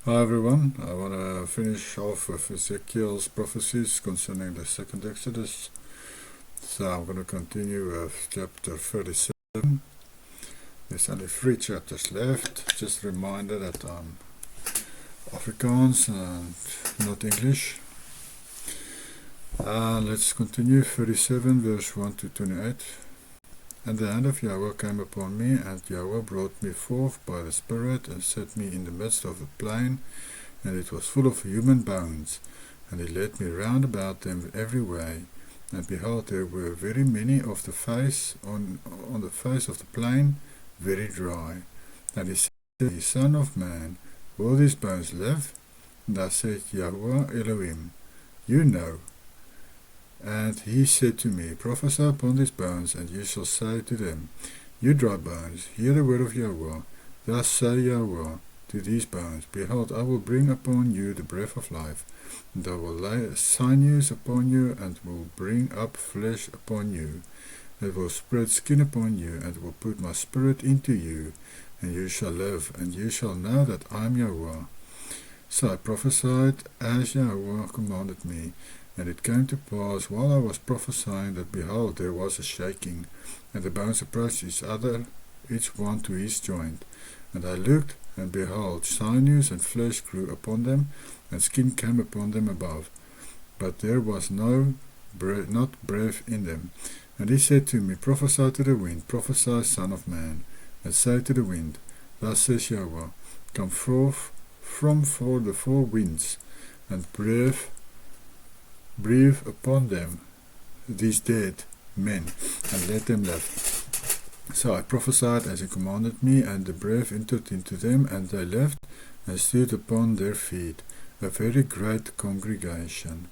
Hi everyone, I want to finish off with Ezekiel's prophecies concerning the second Exodus. So I'm going to continue with chapter 37. There's only 3 chapters left. Just a reminder that I'm Afrikaans and not English. Let's continue 37 verse 1 to 28. And the hand of Yahweh came upon me, and Yahweh brought me forth by the Spirit and set me in the midst of a plain, and it was full of human bones. And he led me round about them every way. And behold, there were very many of the face on the face of the plain, very dry. And he said, Son of man, will these bones live? And I said, Yahweh Elohim, you know. And he said to me, Prophesy upon these bones, and you shall say to them, You dry bones, hear the word of Yahweh. Thus say Yahweh to these bones, Behold, I will bring upon you the breath of life, and I will lay sinews upon you, and will bring up flesh upon you, and will spread skin upon you, and will put my spirit into you, and you shall live, and you shall know that I am Yahweh. So I prophesied as Yahweh commanded me. And it came to pass, while I was prophesying, that behold, there was a shaking, and the bones approached each other, each one to his joint. And I looked, and behold, sinews and flesh grew upon them, and skin came upon them above. But there was not breath in them. And he said to me, Prophesy to the wind, prophesy, Son of man, and say to the wind, Thus says Yahweh, Come forth from the 4 winds, and breathe upon them, these dead men, and let them live. So I prophesied as he commanded me, and the breath entered into them, and they lived, and stood upon their feet, a very great congregation.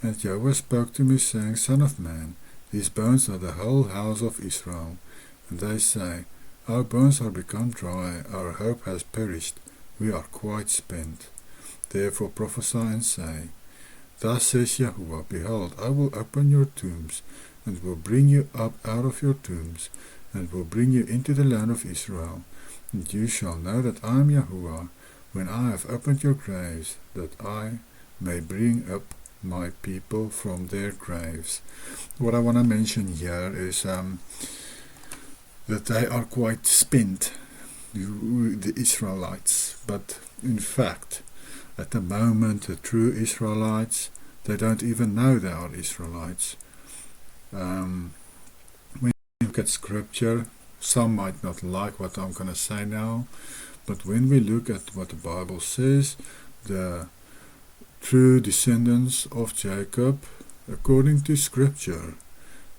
And Yahweh spoke to me, saying, Son of man, these bones are the whole house of Israel. And they say, Our bones are become dry, our hope has perished, we are quite spent. Therefore prophesy and say, Thus says Yahweh, Behold, I will open your tombs, and will bring you up out of your tombs, and will bring you into the land of Israel. And you shall know that I am Yahweh, when I have opened your graves, that I may bring up my people from their graves. What I want to mention here is that they are quite spent, the Israelites, but in fact, at the moment, the true Israelites, they don't even know they are Israelites. When you look at scripture, some might not like what I'm going to say now, but when we look at what the Bible says, the true descendants of Jacob, according to scripture,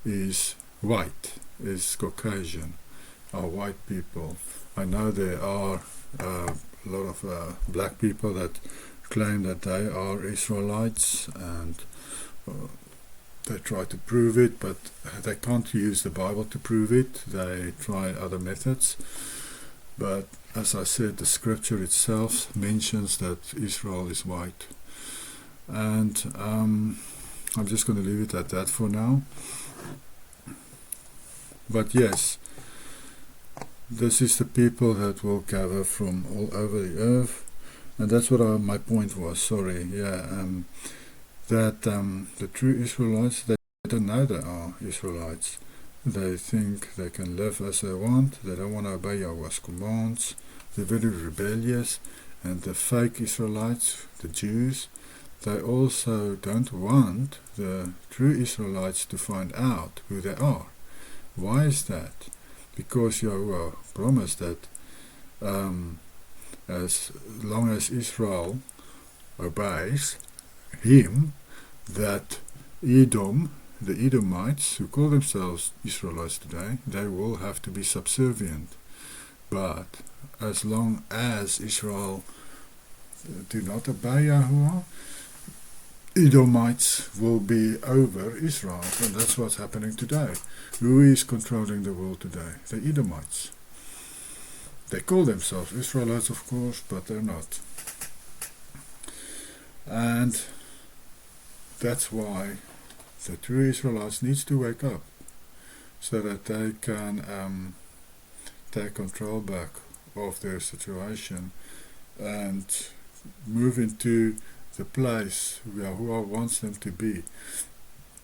is white, is Caucasian, are white people. I know there are a lot of black people that claim that they are Israelites, and they try to prove it, but they can't use the Bible to prove it. They try other methods, but as I said, the scripture itself mentions that Israel is white, and I'm just going to leave it at that for now. But yes, this is the people that will gather from all over the earth. And that's what my point was, that the true Israelites, they don't know they are Israelites. They think they can live as they want, they don't want to obey Yahweh's commands, they're very rebellious, and the fake Israelites, the Jews, they also don't want the true Israelites to find out who they are. Why is that? Because Yahweh promised that as long as Israel obeys him, that Edom, the Edomites, who call themselves Israelites today, they will have to be subservient. But as long as Israel do not obey Yahweh, Edomites will be over Israel, and that's what's happening today. Who is controlling the world today? The Edomites. They call themselves Israelites, of course, but they're not. And that's why the true Israelites needs to wake up, so that they can take control back of their situation and move into the place where Yahuwah wants them to be,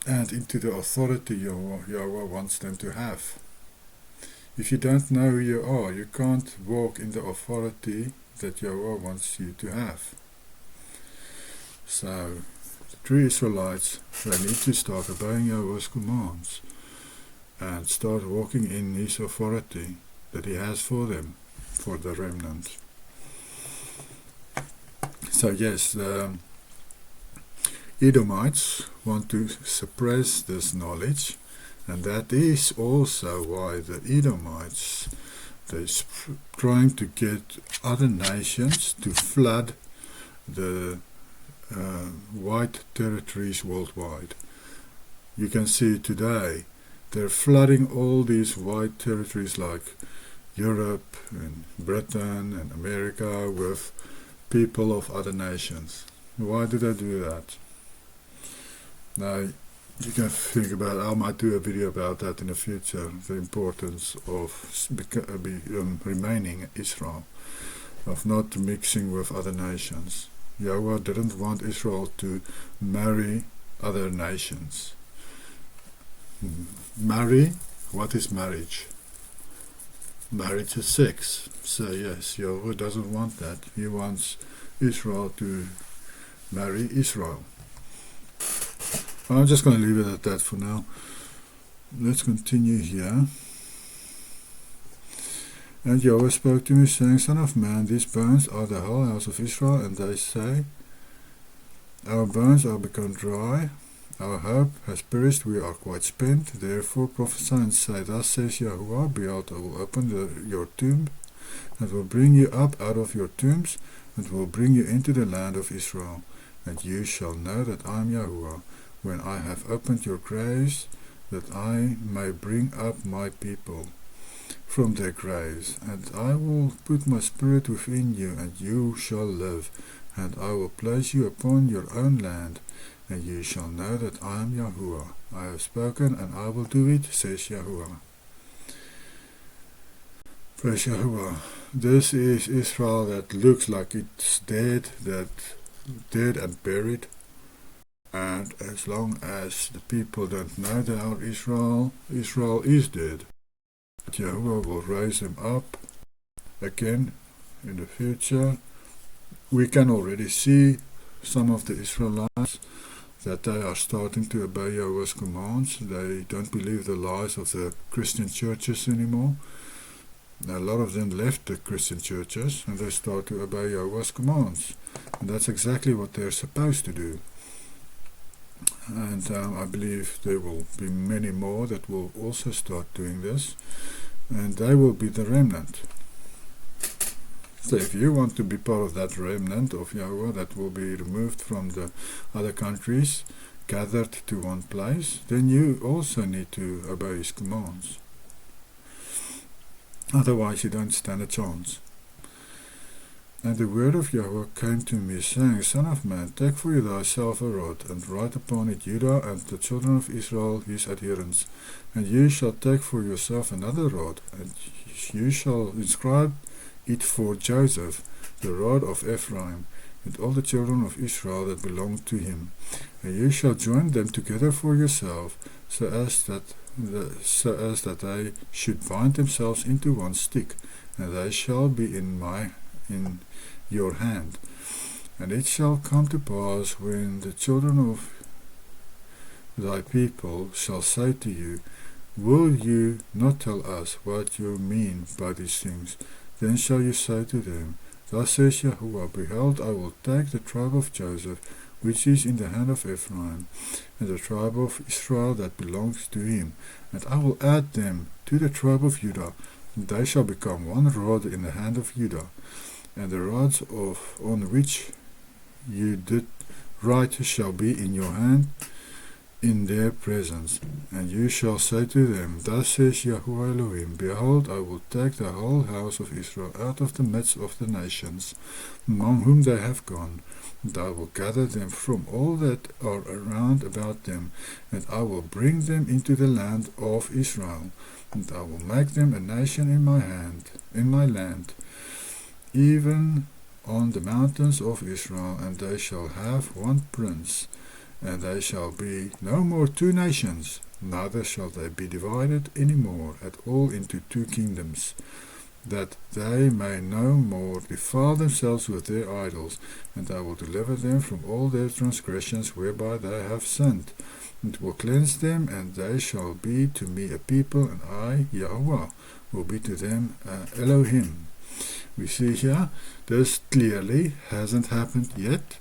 and into the authority Yahuwah wants them to have. If you don't know who you are, you can't walk in the authority that Yahuwah wants you to have. So, the true Israelites, they need to start obeying Yahuwah's commands and start walking in His authority that He has for them, for the remnant. So yes, the Edomites want to suppress this knowledge, and that is also why the Edomites, they're trying to get other nations to flood the white territories worldwide. You can see today they're flooding all these white territories like Europe and Britain and America with people of other nations. Why do they do that? Now, you can think about, I might do a video about that in the future, the importance of remaining Israel, of not mixing with other nations. Yahweh didn't want Israel to marry other nations. Marry? What is marriage? Marriage is sex. So yes, Yahweh doesn't want that. He wants Israel to marry Israel. I'm just going to leave it at that for now. Let's continue here. And Yahweh spoke to me, saying, Son of man, these bones are the whole house of Israel, and they say, Our bones are become dry, our hope has perished, we are quite spent. Therefore prophesy and say, Thus says Yahuwah, Behold, I will open your tomb, and will bring you up out of your tombs, and will bring you into the land of Israel. And you shall know that I am Yahuwah, when I have opened your graves, that I may bring up my people from their graves, and I will put my spirit within you, and you shall live, and I will place you upon your own land, and you shall know that I am Yahuwah. I have spoken, and I will do it, says Yahuwah. Praise Yahuwah. This is Israel that looks like it's dead, dead and buried. And as long as the people don't know they are Israel, Israel is dead. Yahuwah will raise them up again in the future. We can already see some of the Israelites that they are starting to obey Yahuwah's commands. They don't believe the lies of the Christian churches anymore. A lot of them left the Christian churches and they start to obey Yahuwah's commands. And that's exactly what they're supposed to do. And I believe there will be many more that will also start doing this, and they will be the remnant. So if you want to be part of that remnant of Yahweh that will be removed from the other countries, gathered to one place, then you also need to obey His commands. Otherwise you don't stand a chance. And the word of Yahweh came to me, saying, Son of man, take for you thyself a rod, and write upon it Judah and the children of Israel, his adherents. And you shall take for yourself another rod, and you shall inscribe it for Joseph, the rod of Ephraim, and all the children of Israel that belong to him. And you shall join them together for yourself, so as that they should bind themselves into one stick, and they shall be in your hand. And it shall come to pass, when the children of thy people shall say to you, Will you not tell us what you mean by these things? Then shall you say to them, Thus says Yahuwah, Behold, I will take the tribe of Joseph, which is in the hand of Ephraim, and the tribe of Israel that belongs to him, and I will add them to the tribe of Judah, and they shall become one rod in the hand of Judah. And the rods on which you did write shall be in your hand in their presence. And you shall say to them, Thus says Yahuwah Elohim, Behold, I will take the whole house of Israel out of the midst of the nations, among whom they have gone, and I will gather them from all that are around about them, and I will bring them into the land of Israel, and I will make them a nation in my land, in my land, even on the mountains of Israel, and they shall have one prince, and they shall be no more two nations, neither shall they be divided any more at all into two kingdoms, that they may no more defile themselves with their idols, and I will deliver them from all their transgressions whereby they have sinned, and will cleanse them, and they shall be to me a people, and I, Yahweh, will be to them Elohim. We see here, this clearly hasn't happened yet,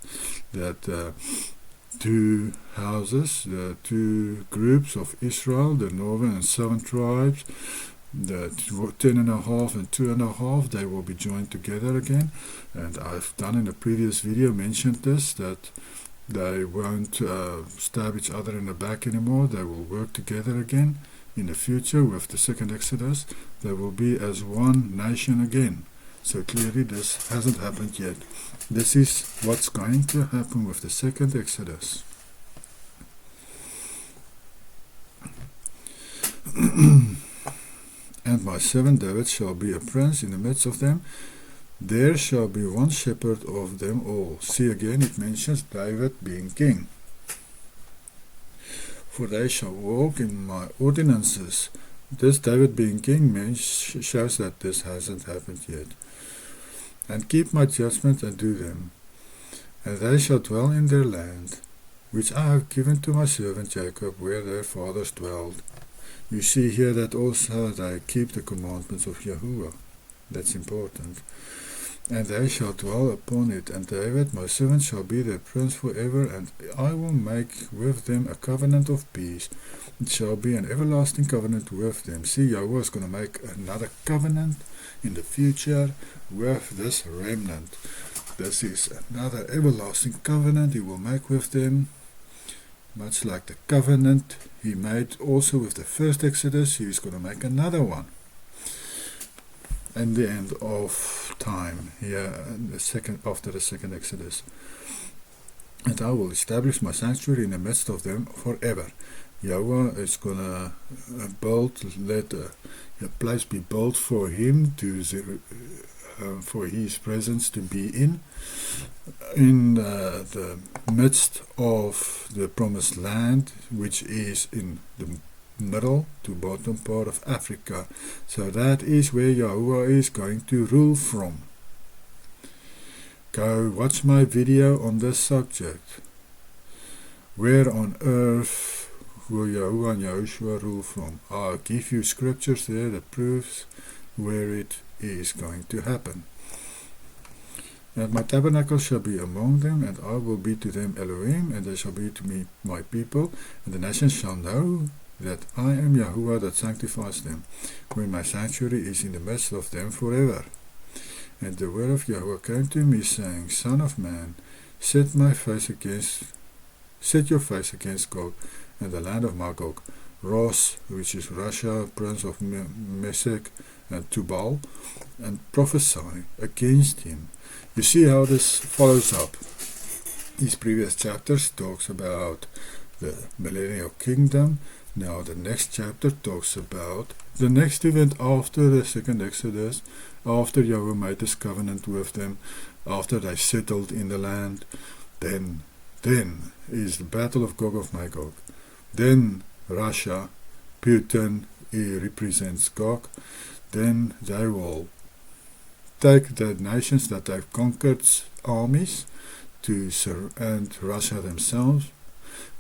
that two houses, the two groups of Israel, the northern and southern tribes, the 10.5 and 2.5, they will be joined together again. And I've done in a previous video mentioned this, that they won't stab each other in the back anymore. They will work together again in the future with the second Exodus. They will be as one nation again. So clearly this hasn't happened yet. This is what's going to happen with the second Exodus. And my servant David shall be a prince in the midst of them. There shall be one shepherd of them all. See again, it mentions David being king. For they shall walk in my ordinances. This David being king shows that this hasn't happened yet. And keep my judgments and do them. And they shall dwell in their land, which I have given to my servant Jacob, where their fathers dwelled. You see here that also they keep the commandments of Yahuwah. That's important. And they shall dwell upon it, and David my servant shall be their prince forever, and I will make with them a covenant of peace. It shall be an everlasting covenant with them. See, Yahuwah is going to make another covenant in the future with this remnant. This is another everlasting covenant he will make with them, much like the covenant he made also with the first Exodus. He is going to make another one in the end of time, here after the second Exodus. And I will establish my sanctuary in the midst of them forever. Yahweh is going to let a place be built for him for his presence to be in the midst of the promised land, which is in the middle to bottom part of Africa. So that is where Yahuwah is going to rule from. Go watch my video on this subject. Where on earth will Yahuwah and Yahushua rule from? I'll give you scriptures there that proves where it is going to happen. And my tabernacle shall be among them, and I will be to them Elohim, and they shall be to me my people, and the nations shall know that I am Yahuwah that sanctifies them, when my sanctuary is in the midst of them forever. And the word of Yahuwah came to me, saying, Son of man, set your face against Gog, and the land of Magog, Ros, which is Russia, prince of Meshech and Tubal, and prophesy against him. You see how this follows up. These previous chapters talks about the millennial kingdom. Now the next chapter talks about the next event after the second Exodus, after Yahweh made this covenant with them, after they settled in the land. Then is the battle of Gog of Magog. Then Russia, Putin, he represents Gog. Then they will take the nations that they've conquered armies and Russia themselves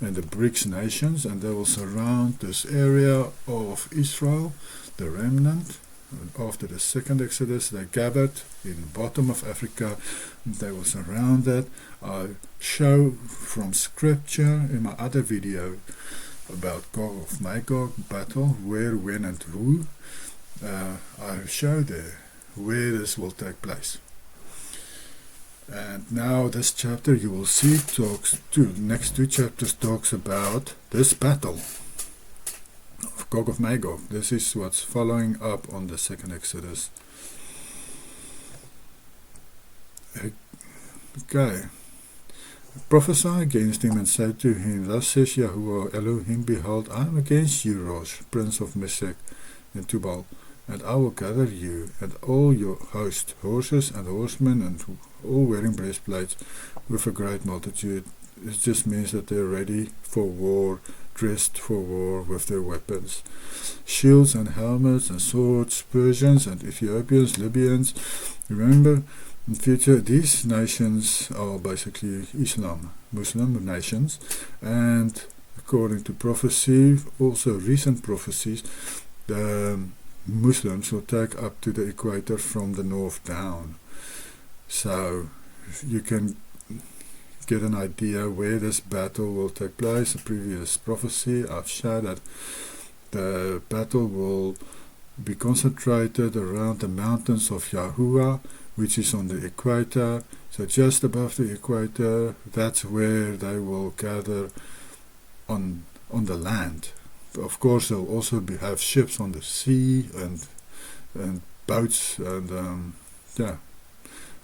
and the BRICS nations, and they will surround this area of Israel, the remnant. And after the second Exodus, they gathered in the bottom of Africa, and they will surround that. I show from scripture in my other video about Gog of Magog battle, where, when and who. I show there where this will take place. And now this chapter you will see next two chapters talks about this battle of Gog of Magog. This is what's following up on the second Exodus. Okay. Prophesy against him and say to him, Thus says Yahuwah Elohim, behold, I am against you, Rosh, prince of Meshech and Tubal, and I will gather you and all your host, horses and horsemen, and all wearing breastplates, with a great multitude. It just means that they're ready for war, dressed for war with their weapons. Shields and helmets and swords, Persians and Ethiopians, Libyans. Remember, in future, these nations are basically Muslim nations, and according to prophecy, also recent prophecies, the Muslims will take up to the equator from the north down. So you can get an idea where this battle will take place. A previous prophecy, I've shown that the battle will be concentrated around the mountains of Yahuwah, which is on the equator. So just above the equator, that's where they will gather on the land. Of course, they'll also have ships on the sea and boats and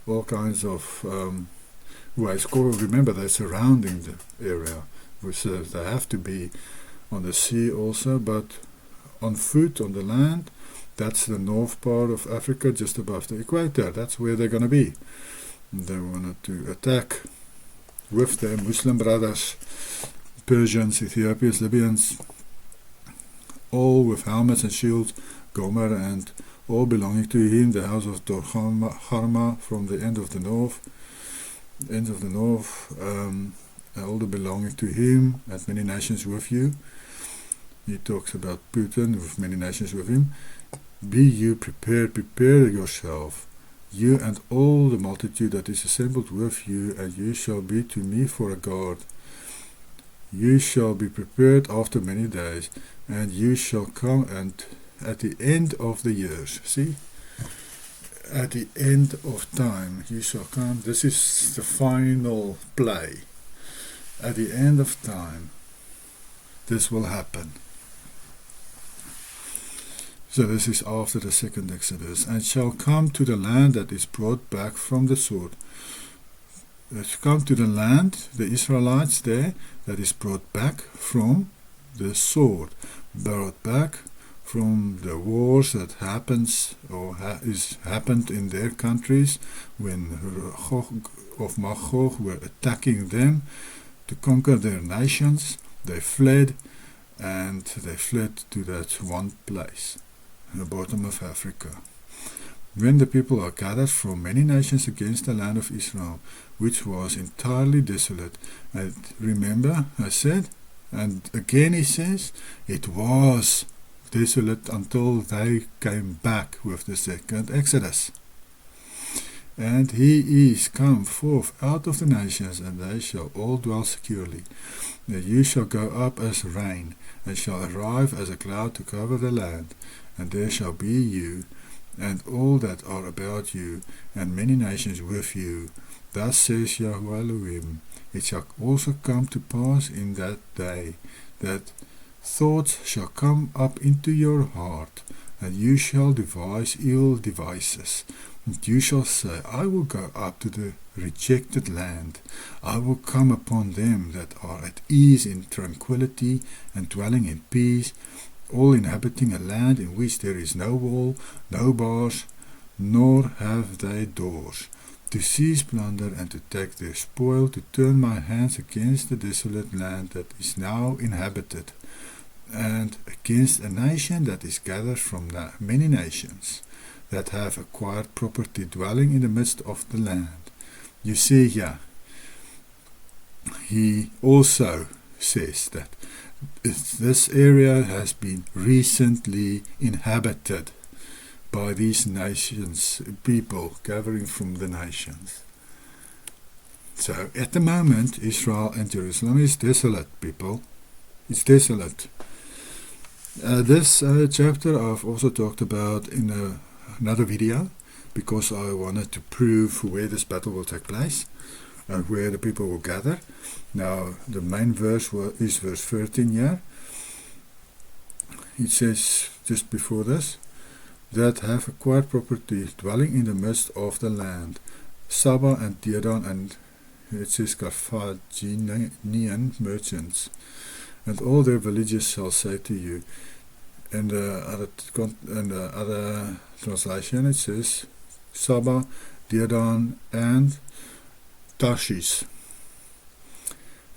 all kinds of ways. Remember, they're surrounding the area, which they have to be on the sea also, but on foot, on the land. That's the north part of Africa, just above the equator. That's where they're going to be. They wanted to attack with their Muslim brothers, Persians, Ethiopians, Libyans, all with helmets and shields, Gomer, and all belonging to him, the house of Dorcharma from the end of the north, all the belonging to him, and many nations with you. He talks about Putin, with many nations with him. Be you prepared, prepare yourself, you and all the multitude that is assembled with you, and you shall be to me for a guard. You shall be prepared after many days, and you shall come, and at the end of the years, see, at the end of time, you shall come. This is the final play. At the end of time, this will happen. So this is after the second Exodus. And shall come to the land that is brought back from the sword. It's come to the land, the Israelites there, that is brought back from the sword. Brought back from the wars that happens or happened in their countries when Gog of Magog were attacking them to conquer their nations. They fled, and they fled to that one place, the bottom of Africa. When the people are gathered from many nations against the land of Israel, which was entirely desolate. And remember, I said, and again he says, it was desolate until they came back with the second Exodus. And he is come forth out of the nations, and they shall all dwell securely. And you shall go up as rain, and shall arrive as a cloud to cover the land. And there shall be you, and all that are about you, and many nations with you. Thus says Yahweh Elohim, it shall also come to pass in that day, that thoughts shall come up into your heart, and you shall devise ill devices. And you shall say, I will go up to the rejected land. I will come upon them that are at ease in tranquility, and dwelling in peace, all inhabiting a land in which there is no wall, no bars, nor have they doors, to seize plunder and to take their spoil, to turn my hands against the desolate land that is now inhabited, and against a nation that is gathered from many nations, that have acquired property, dwelling in the midst of the land. You see here, he also says that this area has been recently inhabited by these nations, people gathering from the nations. So at the moment, Israel and Jerusalem is desolate, people. It's desolate. This chapter I've also talked about in another video, because I wanted to prove where this battle will take place and where the people will gather. Now, the main verse is verse 13 here. It says, just before this, that have acquired property, dwelling in the midst of the land, Saba and Dedan, and it says Carthaginian merchants, and all their villages shall say to you, in the other translation it says Saba, Dedan, and Tarshish.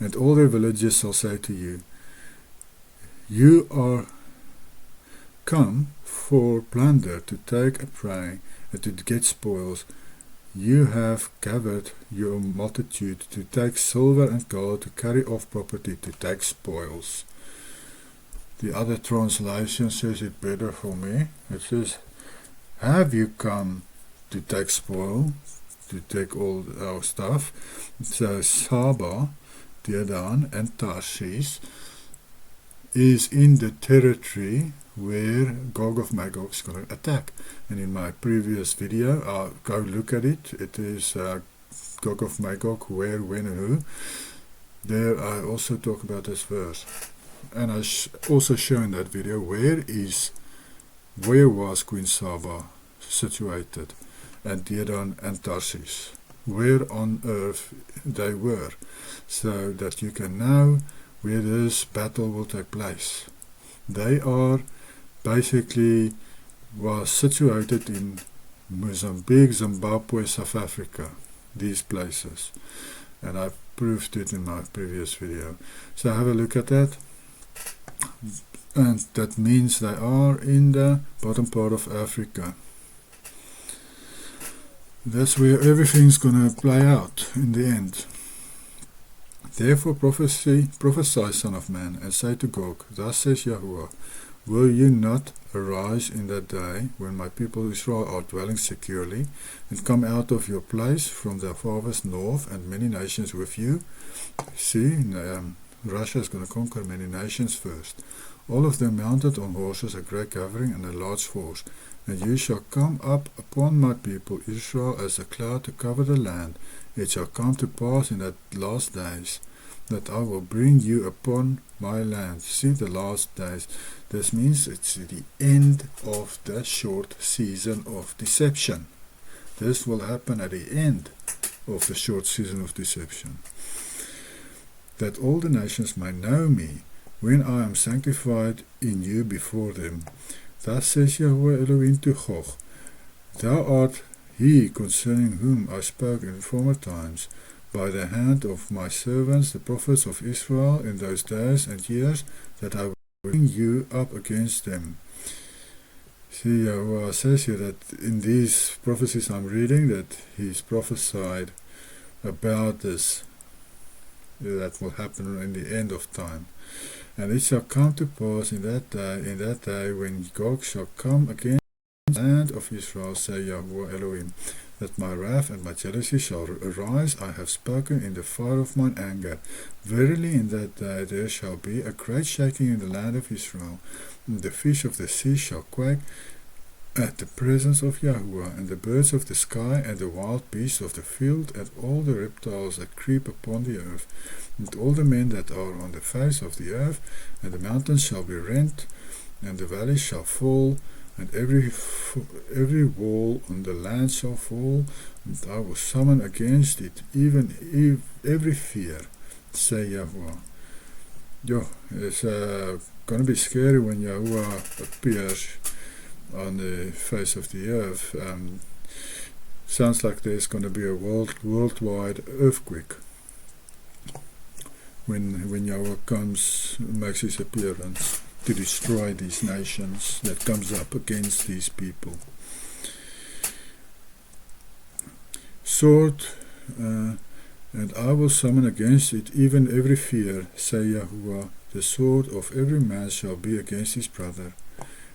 And all their villages shall say to you, you are come for plunder, to take a prey, and to get spoils. You have gathered your multitude to take silver and gold, to carry off property, to take spoils. The other translation says it better for me. It says, have you come to take spoil, to take all our stuff? So Saba, Dedan, and Tarshish is in the territory where Gog of Magog is going to attack. And in my previous video, go look at it. It is Gog of Magog, where, when, and who. There I also talk about this verse. And I also show in that video where was Queen Saba situated, and Dedan and Tarshish, where on earth they were, so that you can know where this battle will take place. They are basically was situated in Mozambique, Zimbabwe, South Africa, these places, and I proved it in my previous video. So have a look at that, and that means they are in the bottom part of Africa. That's where everything's going to play out in the end. Therefore prophesy, son of man, and say to Gog, thus says Yahuwah, will you not arise in that day, when my people Israel are dwelling securely, and come out of your place from the farthest north, and many nations with you? See, Russia is going to conquer many nations first, all of them mounted on horses, a great gathering, and a large force. And you shall come up upon my people Israel as a cloud to cover the land. It shall come to pass in that last days that I will bring you upon my land. See, the last days. This means it's the end of the short season of deception. This will happen at the end of the short season of deception. That all the nations may know me, when I am sanctified in you before them. Thus says Yahweh Elohim to Gog, thou art he concerning whom I spoke in former times, by the hand of my servants the prophets of Israel in those days and years, that I will bring you up against them. See, Yahweh says here that in these prophecies I'm reading, that he's prophesied about this, that will happen in the end of time. And it shall come to pass in that day, when Gog shall come against the land of Israel, say Yahweh Elohim, that my wrath and my jealousy shall arise. I have spoken in the fire of mine anger. Verily in that day there shall be a great shaking in the land of Israel, and the fish of the sea shall quake at the presence of Yahuwah, and the birds of the sky, and the wild beasts of the field, and all the reptiles that creep upon the earth, and all the men that are on the face of the earth, and the mountains shall be rent, and the valleys shall fall, and every wall on the land shall fall, and I will summon against it even every fear, say Yahuwah. It's going to be scary when Yahuwah appears on the face of the earth. Sounds like there's going to be a worldwide earthquake when Yahweh makes his appearance to destroy these nations that comes up against these people. Sword, and I will summon against it even every fear, say Yahuwah. The sword of every man shall be against his brother.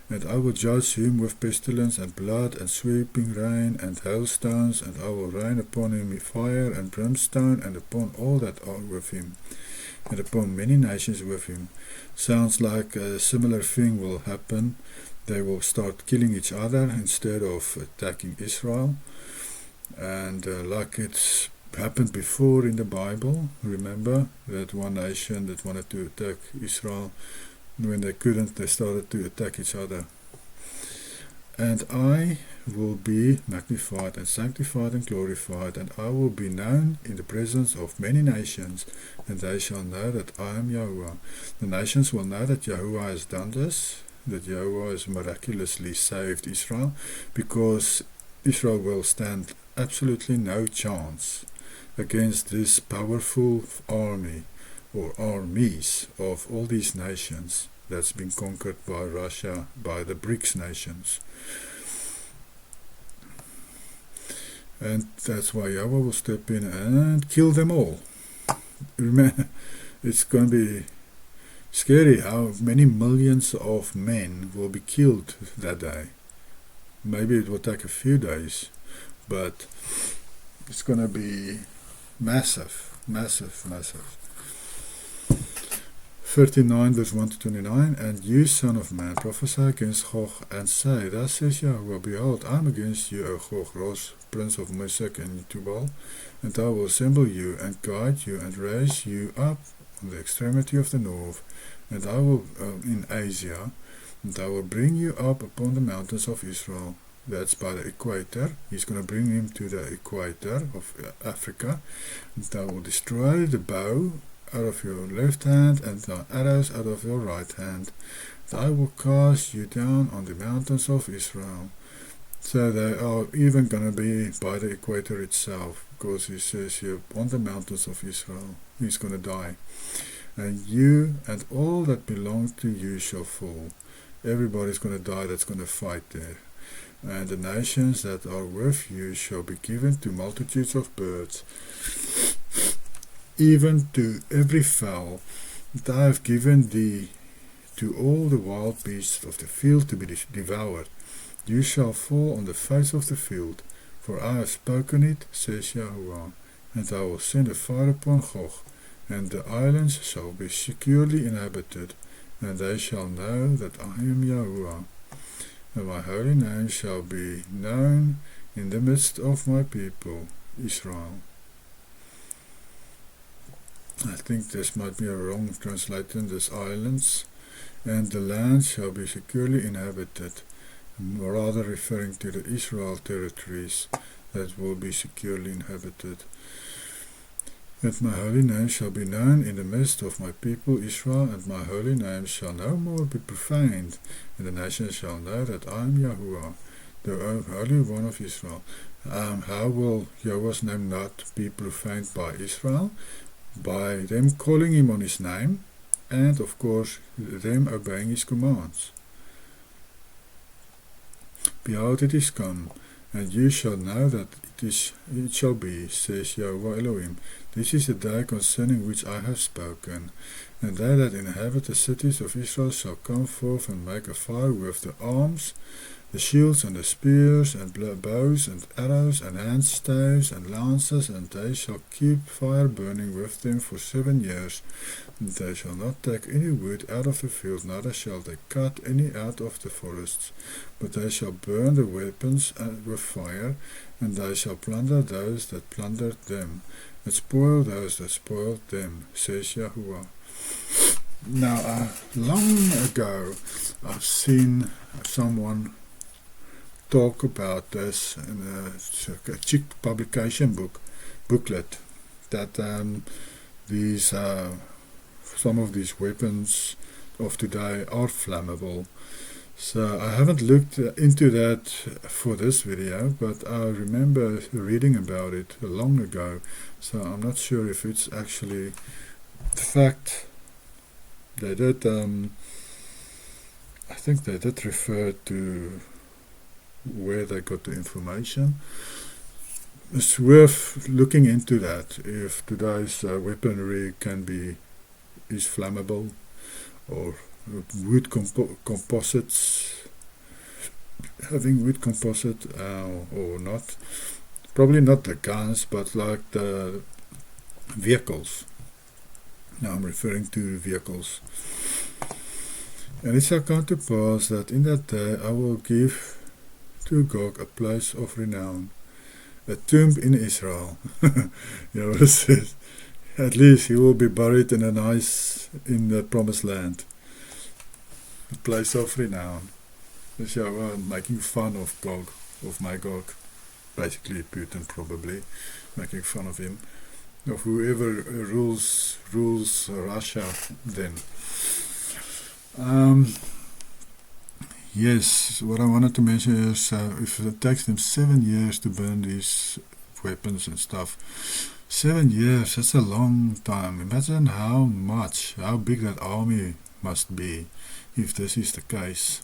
And I will judge him with pestilence and blood and sweeping rain and hailstones, and I will rain upon him fire and brimstone, and upon all that are with him, and upon many nations with him. Sounds like a similar thing will happen. They will start killing each other instead of attacking Israel. And like it's happened before in the Bible, remember that one nation that wanted to attack Israel, when they couldn't, they started to attack each other. And I will be magnified and sanctified and glorified, and I will be known in the presence of many nations, and they shall know that I am Yahuwah. The nations will know that Yahuwah has done this. that Yahweh has miraculously saved Israel, because Israel will stand absolutely no chance against this powerful army or armies of all these nations that's been conquered by Russia, by the BRICS nations. And that's why Yahweh will step in and kill them all. Remember, it's going to be scary how many millions of men will be killed that day. Maybe it will take a few days, but it's going to be massive, massive, massive. 39 verse 1 to 29, and you, son of man, prophesy against Gog, and say, thus says Yahweh, behold, I am against you, O Gog, Ros, prince of Meshech and Tubal, and I will assemble you, and guide you, and raise you up on the extremity of the north, and I will, in Asia, and I will bring you up upon the mountains of Israel. That's by the equator. He's going to bring him to the equator of Africa, and I will destroy the bow out of your left hand, and the arrows out of your right hand. And I will cast you down on the mountains of Israel. So they are even going to be by the equator itself, because he says here, on the mountains of Israel, he's going to die. And you and all that belong to you shall fall. Everybody's going to die that's going to fight there. And the nations that are with you shall be given to multitudes of birds, even to every fowl that I have given thee, to all the wild beasts of the field to be devoured. You shall fall on the face of the field, for I have spoken it, says Yahuwah. And I will send a fire upon Gog, and the islands shall be securely inhabited, and they shall know that I am Yahuwah. And my holy name shall be known in the midst of my people, Israel. I think this might be a wrong translation, this islands, and the land shall be securely inhabited, rather referring to the Israel territories that will be securely inhabited. And my holy name shall be known in the midst of my people Israel, and my holy name shall no more be profaned, and the nations shall know that I am Yahuwah, the Holy One of Israel. How will Yahweh's name not be profaned by Israel? By them calling him on his name, and of course them obeying his commands. Behold, it is come, and you shall know that it shall be, says Yahweh Elohim. This is the day concerning which I have spoken. And they that inhabit the cities of Israel shall come forth and make a fire with the arms, the shields and the spears, and bows and arrows, and handstaves and lances, and they shall keep fire burning with them for 7 years. And they shall not take any wood out of the field, neither shall they cut any out of the forests, but they shall burn the weapons with fire, and they shall plunder those that plundered them, and spoil those that spoiled them, says Yahuwah. Now, long ago, I've seen someone talk about this in a cheap publication booklet, that some of these weapons of today are flammable. So I haven't looked into that for this video, but I remember reading about it long ago, so I'm not sure if it's actually the fact. They did, I think they did refer to where they got the information. It's worth looking into that, if today's weaponry is flammable, or wood composites, having wood composite or not. Probably not the guns, but like the vehicles. Now I'm referring to vehicles. And it shall come to pass that in that day I will give to Gog a place of renown, a tomb in Israel. Yahweh says, at least he will be buried in the promised land. A place of renown. This Yahweh making fun of Gog, of magog. Basically Putin, probably making fun of him, of whoever rules Russia then. Yes, what I wanted to mention is if it takes them 7 years to burn these weapons and stuff, 7 years, that's a long time. Imagine how big that army must be if this is the case.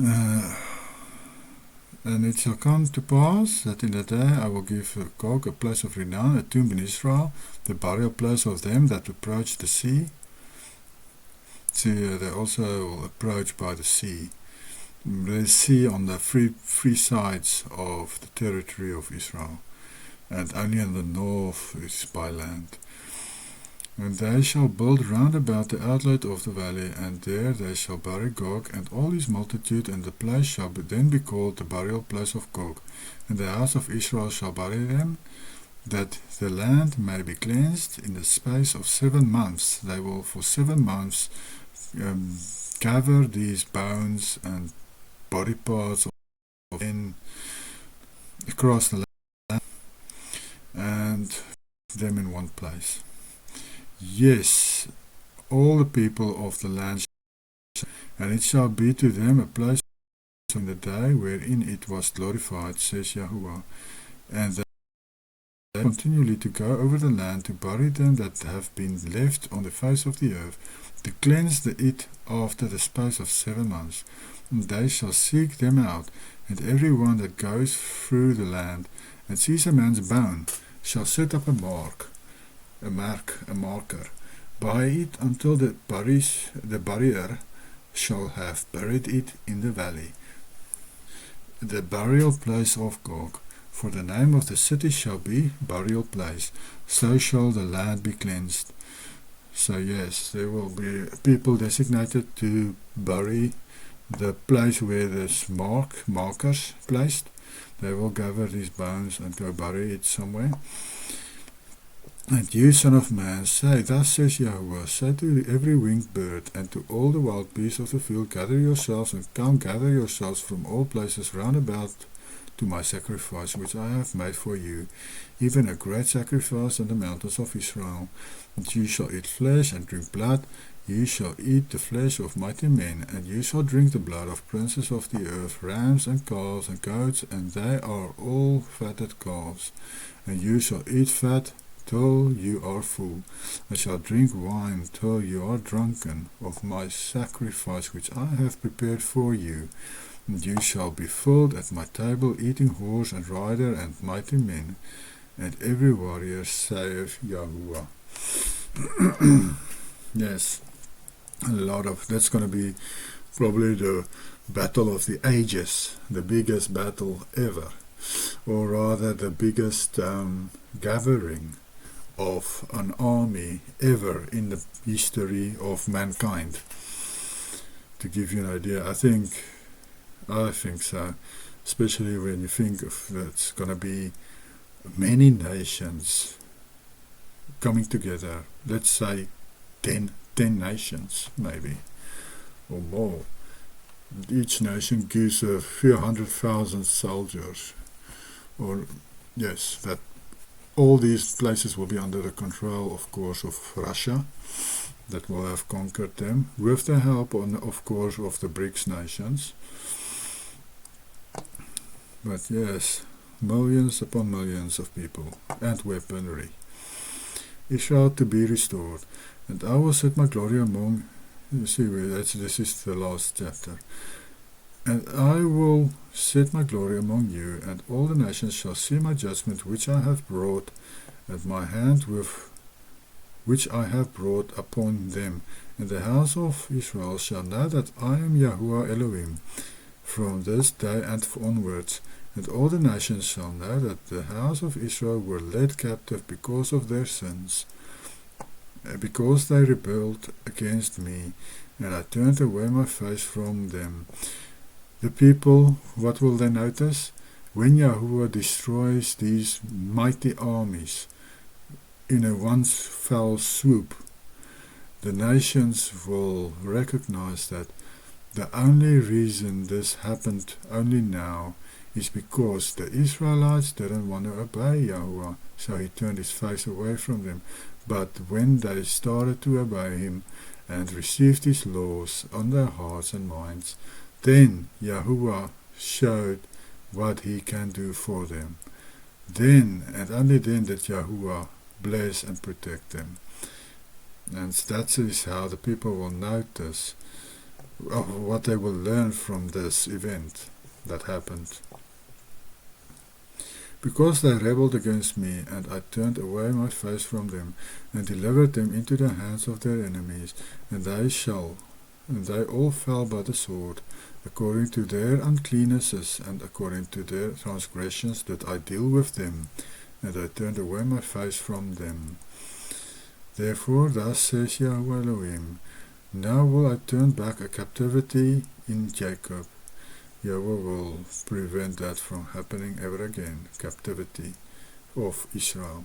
Uh, and it shall come to pass that in that day I will give Gog a place of renown, a tomb in Israel, the burial place of them that approach the sea. See, they also approach by the sea. The sea on the three sides of the territory of Israel, and only in the north is by land. And they shall build round about the outlet of the valley, and there they shall bury Gog and all his multitude, and the place shall then be called the burial place of Gog. And the house of Israel shall bury them, that the land may be cleansed in the space of 7 months. They will for 7 months gather these bones and body parts of men across the land and them in one place. Yes, all the people of the land, and it shall be to them a place in the day wherein it was glorified, says Yahuwah. And they continually to go over the land to bury them that have been left on the face of the earth, to cleanse it after the space of 7 months. And they shall seek them out, and every one that goes through the land and sees a man's bone shall set up a marker by it until the burier shall have buried it in the valley, the burial place of Gog. For the name of the city shall be burial place, so shall the land be cleansed. So yes, there will be people designated to bury the place where there's markers placed. They will gather these bones and go bury it somewhere. And you, son of man, say, thus says Yahuwah, say to every winged bird and to all the wild beasts of the field, gather yourselves and come gather yourselves from all places round about to my sacrifice which I have made for you, even a great sacrifice on the mountains of Israel. And you shall eat flesh and drink blood, you shall eat the flesh of mighty men, and you shall drink the blood of princes of the earth, rams and calves and goats, and they are all fatted calves. And you shall eat fat till you are full, and shall drink wine till you are drunken of my sacrifice which I have prepared for you. And you shall be filled at my table, eating horse and rider and mighty men, and every warrior, saith Yahuwah. Yes, that's going to be probably the battle of the ages, the biggest battle ever, or rather the biggest gathering of an army ever in the history of mankind. To give you an idea, I think so, especially when you think of that's going to be many nations coming together. Let's say 10 nations maybe, or more. Each nation gives a few 100,000 soldiers, or yes, that all these places will be under the control, of course, of Russia, that will have conquered them, with the help, of course, of the BRICS nations. But yes, millions upon millions of people, and weaponry. Israel to be restored, and I will set my glory among, you see, this is the last chapter. And I will set my glory among you, and all the nations shall see my judgment which I have brought at my hand which I have brought upon them. And the house of Israel shall know that I am Yahuwah Elohim from this day and onwards. And all the nations shall know that the house of Israel were led captive because of their sins, because they rebelled against me, and I turned away my face from them. The people, what will they notice? When Yahuwah destroys these mighty armies in a one fell swoop, the nations will recognize that the only reason this happened only now is because the Israelites didn't want to obey Yahuwah, so he turned his face away from them. But when they started to obey him and received his laws on their hearts and minds. Then Yahuwah showed what he can do for them. Then and only then did Yahuwah bless and protect them. And that is how the people will notice what they will learn from this event that happened. Because they rebelled against me, and I turned away my face from them, and delivered them into the hands of their enemies, and they all fell by the sword, according to their uncleannesses, and according to their transgressions did I deal with them, and I turned away my face from them. Therefore thus says Yahweh Elohim, now will I turn back a captivity in Jacob. Yahweh will prevent that from happening ever again, captivity of Israel,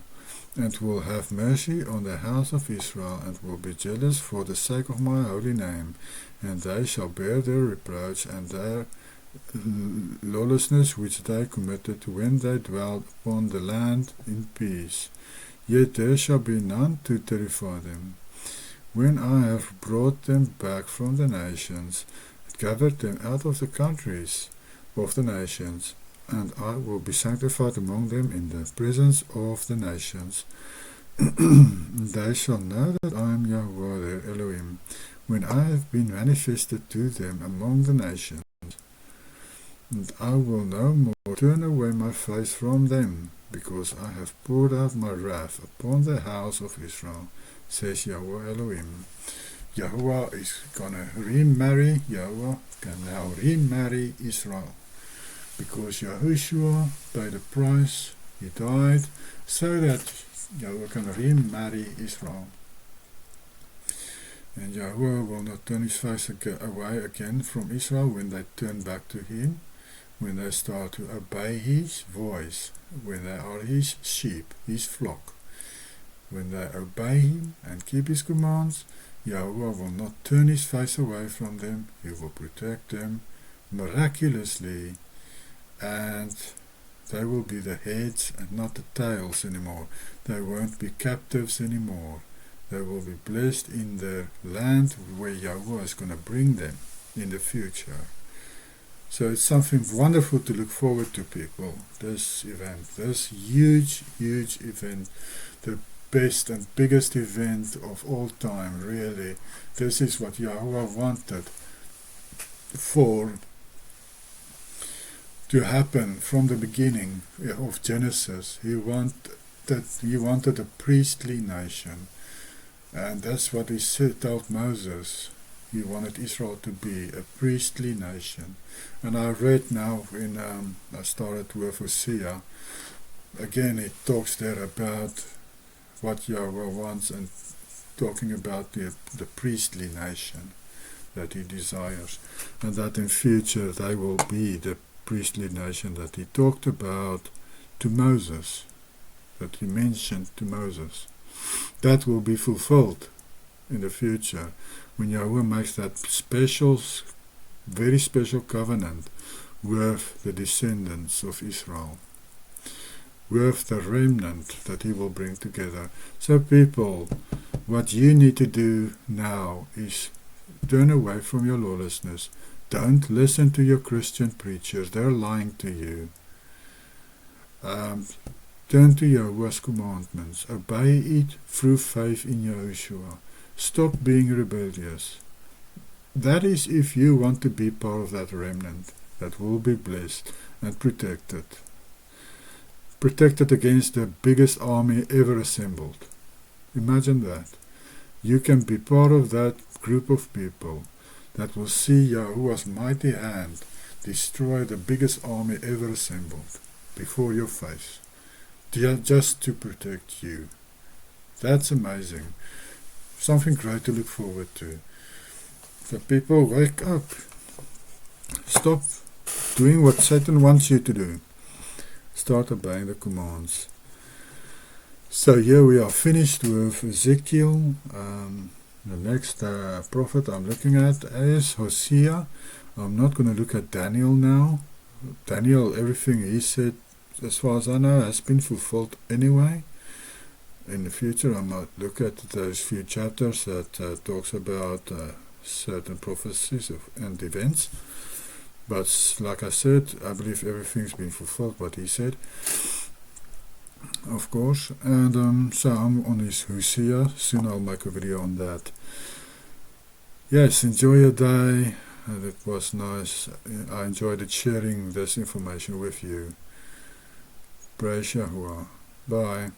and will have mercy on the house of Israel, and will be jealous for the sake of my holy name, and they shall bear their reproach and their lawlessness which they committed when they dwelt upon the land in peace. Yet there shall be none to terrify them. When I have brought them back from the nations, gathered them out of the countries of the nations, and I will be sanctified among them in the presence of the nations. They shall know that I am Yahweh their Elohim, when I have been manifested to them among the nations. And I will no more turn away my face from them, because I have poured out my wrath upon the house of Israel, says Yahweh Elohim. Yahuwah is gonna remarry, Yahuwah can now remarry Israel, because Yahushua paid a price, he died, so that Yahuwah can remarry Israel. And Yahuwah will not turn his face away again from Israel when they turn back to him, when they start to obey his voice, when they are his sheep, his flock. When they obey him and keep his commands, Yahuwah will not turn his face away from them. He will protect them miraculously, and they will be the heads and not the tails anymore. They won't be captives anymore. They will be blessed in their land where Yahuwah is going to bring them in the future. So it's something wonderful to look forward to, people, this event, this huge event, the best and biggest event of all time, really. This is what Yahuwah wanted to happen from the beginning of Genesis. He wanted a priestly nation, and that's what he told Moses. He wanted Israel to be a priestly nation. And I read now I started with Hosea. Again, it talks there about what Yahweh wants, and talking about the priestly nation that he desires, and that in future they will be the priestly nation that he talked about to Moses, that he mentioned to Moses. That will be fulfilled in the future when Yahweh makes that special, very special covenant with the descendants of Israel, with the remnant that he will bring together. So people, what you need to do now is turn away from your lawlessness. Don't listen to your Christian preachers. They're lying to you. Turn to Yahweh's commandments. Obey it through faith in Yahushua. Stop being rebellious. That is if you want to be part of that remnant that will be blessed and protected. Protected against the biggest army ever assembled. Imagine that. You can be part of that group of people that will see Yahuwah's mighty hand destroy the biggest army ever assembled before your face, just to protect you. That's amazing. Something great to look forward to. So people, wake up. Stop doing what Satan wants you to do. Start obeying the commands. So here we are finished with Ezekiel. The next prophet I'm looking at is Hosea. I'm not going to look at Daniel now. Daniel, everything he said, as far as I know, has been fulfilled anyway. in the future I might look at those few chapters that talks about certain prophecies and events. But like I said, I believe everything's been fulfilled what he said, of course. And so I'm on his Hosea. Soon I'll make a video on that. Yes, enjoy your day. And it was nice. I enjoyed it sharing this information with you. Praise Yahuwah. Bye.